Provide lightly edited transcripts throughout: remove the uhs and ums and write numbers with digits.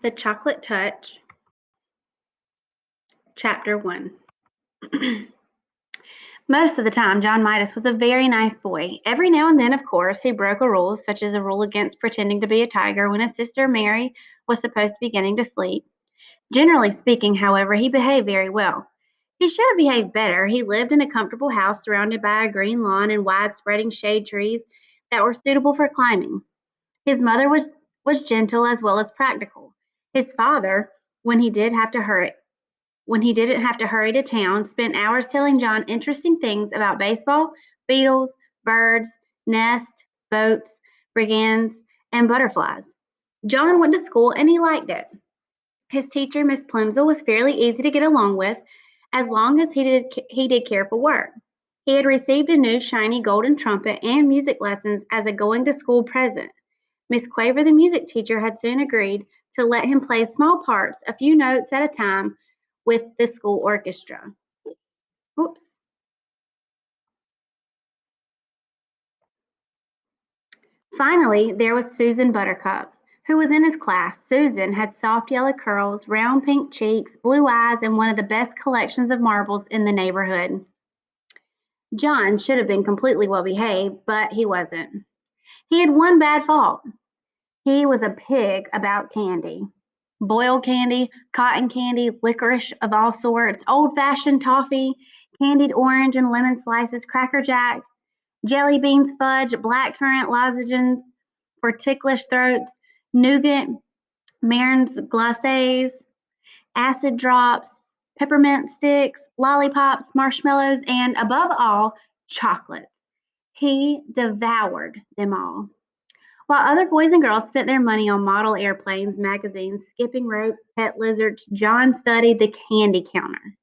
The Chocolate Touch, Chapter 1. Most of the time, John Midas was a very nice boy. Every now and then, of course, he broke a rule, such as a rule against pretending to be a tiger when his sister Mary was supposed to be getting to sleep. Generally speaking, however, he behaved very well. He should have behaved better. He lived in a comfortable house surrounded by a green lawn and wide spreading shade trees that were suitable for climbing. His mother was gentle as well as practical. His father, when he did have to hurry, when he didn't have to hurry to town, spent hours telling John interesting things about baseball, beetles, birds, nests, boats, brigands, and butterflies. John went to school and he liked it. His teacher, Miss Plimsoll, was fairly easy to get along with as long as he did careful work. He had received a new shiny golden trumpet and music lessons as a going to school present. Miss Quaver, the music teacher, had soon agreed to let him play small parts, a few notes at a time, with the school orchestra. Oops. Finally, there was Susan Buttercup, who was in his class. Susan had soft yellow curls, round pink cheeks, blue eyes, and one of the best collections of marbles in the neighborhood. John should have been completely well behaved, but he wasn't. He had one bad fault. He was a pig about candy. Boiled candy, cotton candy, licorice of all sorts, old-fashioned toffee, candied orange and lemon slices, Cracker Jacks, jelly beans, fudge, blackcurrant lozenges for ticklish throats, nougat, Marin's glacés, acid drops, peppermint sticks, lollipops, marshmallows, and above all, chocolates. He devoured them all. While other boys and girls spent their money on model airplanes, magazines, skipping rope, pet lizards, John studied the candy counter.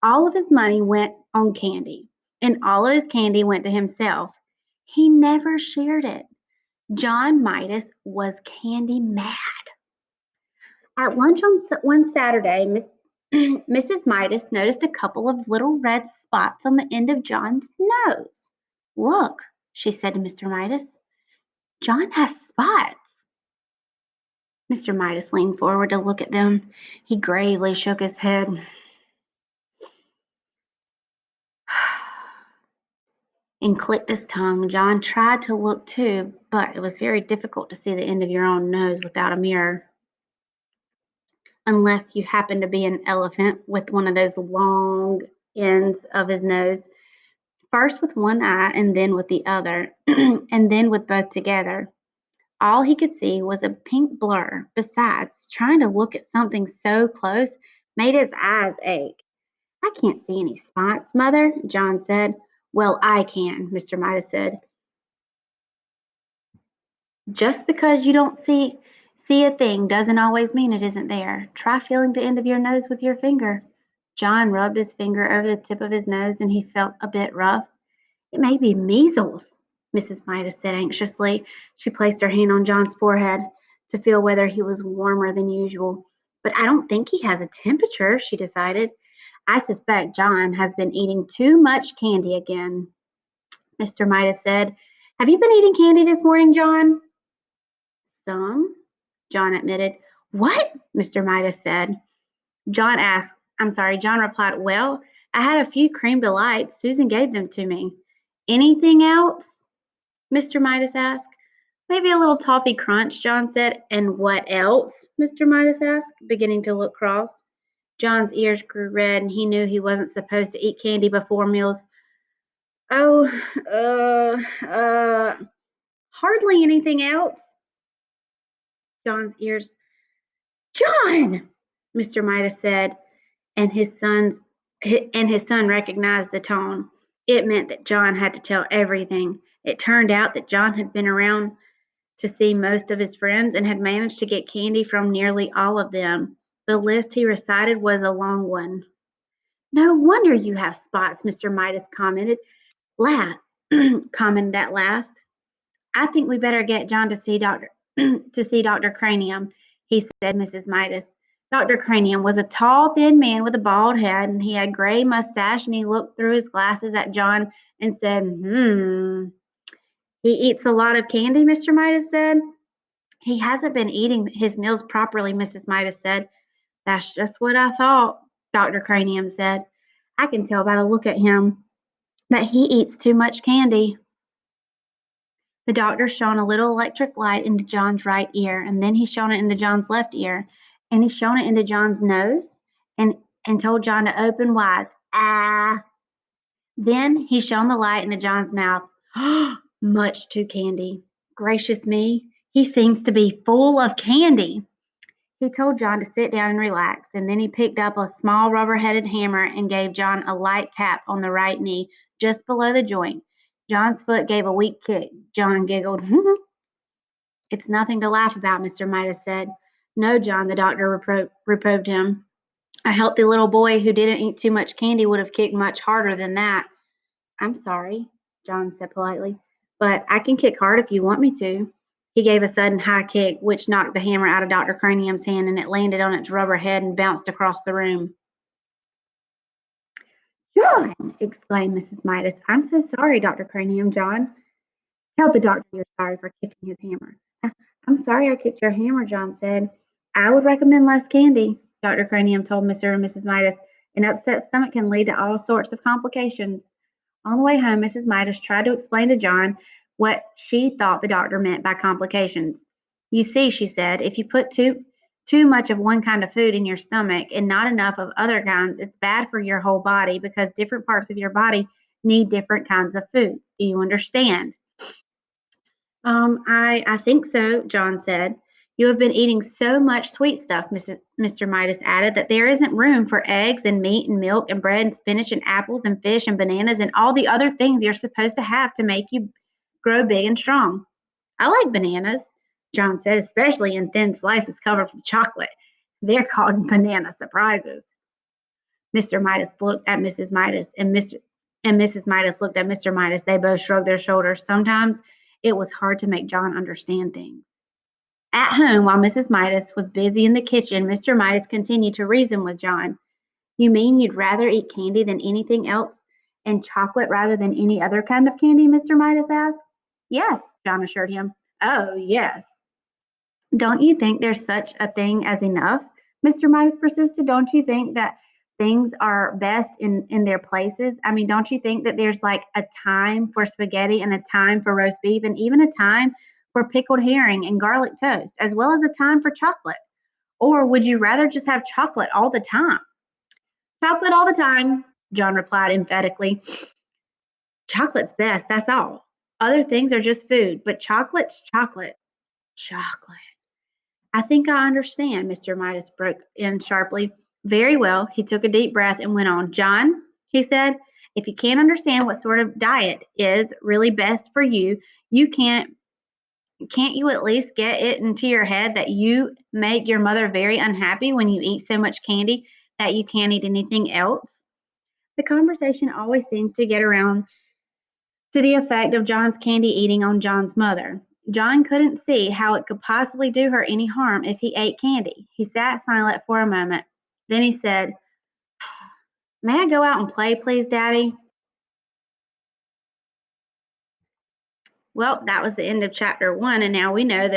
All of his money went on candy, and all of his candy went to himself. He never shared it. John Midas was candy mad. At lunch on one Saturday, Mrs. Midas noticed a couple of little red spots on the end of John's nose. Look, she said to Mr. Midas, John has spots. Mr. Midas leaned forward to look at them. He gravely shook his head. And clicked his tongue. John tried to look too, but it was very difficult to see the end of your own nose without a mirror. Unless you happen to be an elephant with one of those long ends of his nose, first with one eye and then with the other, and then with both together. All he could see was a pink blur. Besides, trying to look at something so close made his eyes ache. I can't see any spots, Mother, John said. Well, I can, Mr. Midas said. Just because you don't see a thing doesn't always mean it isn't there. Try feeling the end of your nose with your finger. John rubbed his finger over the tip of his nose and he felt a bit rough. It may be measles, Mrs. Midas said anxiously. She placed her hand on John's forehead to feel whether he was warmer than usual. But I don't think he has a temperature, she decided. I suspect John has been eating too much candy again, Mr. Midas said. Have you been eating candy this morning, John? Some, John admitted. What? Mr. Midas said. John replied, well, I had a few cream delights. Susan gave them to me. Anything else? Mr. Midas asked. Maybe a little toffee crunch, John said. And what else? Mr. Midas asked, beginning to look cross. John's ears grew red and he knew he wasn't supposed to eat candy before meals. Oh, hardly anything else. John's ears. John, Mr. Midas said, and his son recognized the tone. It meant that John had to tell everything. It turned out that John had been around to see most of his friends and had managed to get candy from nearly all of them. The list he recited was a long one. No wonder you have spots, Mr. Midas commented at last. I think we better get John to see Dr. Cranium, he said, Mrs. Midas. Dr. Cranium was a tall, thin man with a bald head, and he had gray mustache, and he looked through his glasses at John and said, He eats a lot of candy, Mr. Midas said. He hasn't been eating his meals properly, Mrs. Midas said. That's just what I thought, Dr. Cranium said. I can tell by the look at him that he eats too much candy. The doctor shone a little electric light into John's right ear, and then he shone it into John's left ear, and he shone it into John's nose, and, and told John to open wide. Ah! Then he shone the light into John's mouth. Much too candy. Gracious me, he seems to be full of candy. He told John to sit down and relax, and then he picked up a small rubber-headed hammer and gave John a light tap on the right knee, just below the joint. John's foot gave a weak kick. John giggled. It's nothing to laugh about, Mr. Midas said. No, John, the doctor reproved him. A healthy little boy who didn't eat too much candy would have kicked much harder than that. I'm sorry, John said politely, but I can kick hard if you want me to. He gave a sudden high kick, which knocked the hammer out of Dr. Cranium's hand, and it landed on its rubber head and bounced across the room. John! Exclaimed Mrs. Midas. I'm so sorry, Dr. Cranium, John. Tell the doctor you're sorry for kicking his hammer. I'm sorry I kicked your hammer, John said. I would recommend less candy, Dr. Cranium told Mr. and Mrs. Midas. An upset stomach can lead to all sorts of complications. On the way home, Mrs. Midas tried to explain to John what she thought the doctor meant by complications. You see, she said, if you put too much of one kind of food in your stomach and not enough of other kinds, it's bad for your whole body because different parts of your body need different kinds of foods. Do you understand? I think so, John said. You have been eating so much sweet stuff, Mr. Midas added, that there isn't room for eggs and meat and milk and bread and spinach and apples and fish and bananas and all the other things you're supposed to have to make you grow big and strong. I like bananas, John said, especially in thin slices covered with chocolate. They're called banana surprises. Mr. Midas looked at Mrs. Midas, and Mrs. Midas looked at Mr. Midas. They both shrugged their shoulders. Sometimes it was hard to make John understand things. At home, while Mrs. Midas was busy in the kitchen, Mr. Midas continued to reason with John. You mean you'd rather eat candy than anything else, and chocolate rather than any other kind of candy? Mr. Midas asked. Yes, John assured him. Oh, yes. Don't you think there's such a thing as enough? Mr. Midas persisted. Don't you think that things are best in their places? I mean, don't you think that there's like a time for spaghetti and a time for roast beef and even a time for pickled herring and garlic toast, as well as a time for chocolate? Or would you rather just have chocolate all the time? Chocolate all the time, John replied emphatically. Chocolate's best, that's all. Other things are just food, but chocolate's chocolate. Chocolate. I think I understand, Mr. Midas broke in sharply. Very well. He took a deep breath and went on. John, he said, if you can't understand what sort of diet is really best for you, you can't you at least get it into your head that you make your mother very unhappy when you eat so much candy that you can't eat anything else? The conversation always seems to get around to the effect of John's candy eating on John's mother. John couldn't see how it could possibly do her any harm if he ate candy. He sat silent for a moment. Then he said, May I go out and play, please, Daddy? Well, that was the end of chapter 1, and now we know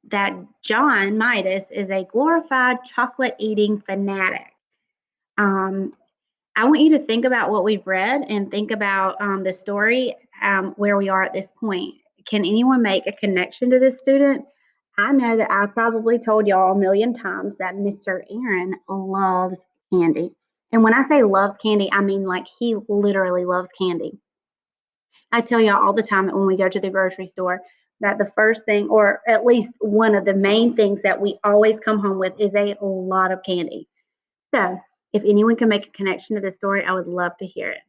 that John Midas is a glorified chocolate eating fanatic. Um, I want you to think about what we've read and think about the story where we are at this point. Can anyone make a connection to this student? I know that I've probably told y'all a million times that Mr. Aaron loves candy. And when I say loves candy, I mean like he literally loves candy. I tell y'all all the time that when we go to the grocery store, that the first thing, or at least one of the main things that we always come home with, is a lot of candy. So, if anyone can make a connection to this story, I would love to hear it.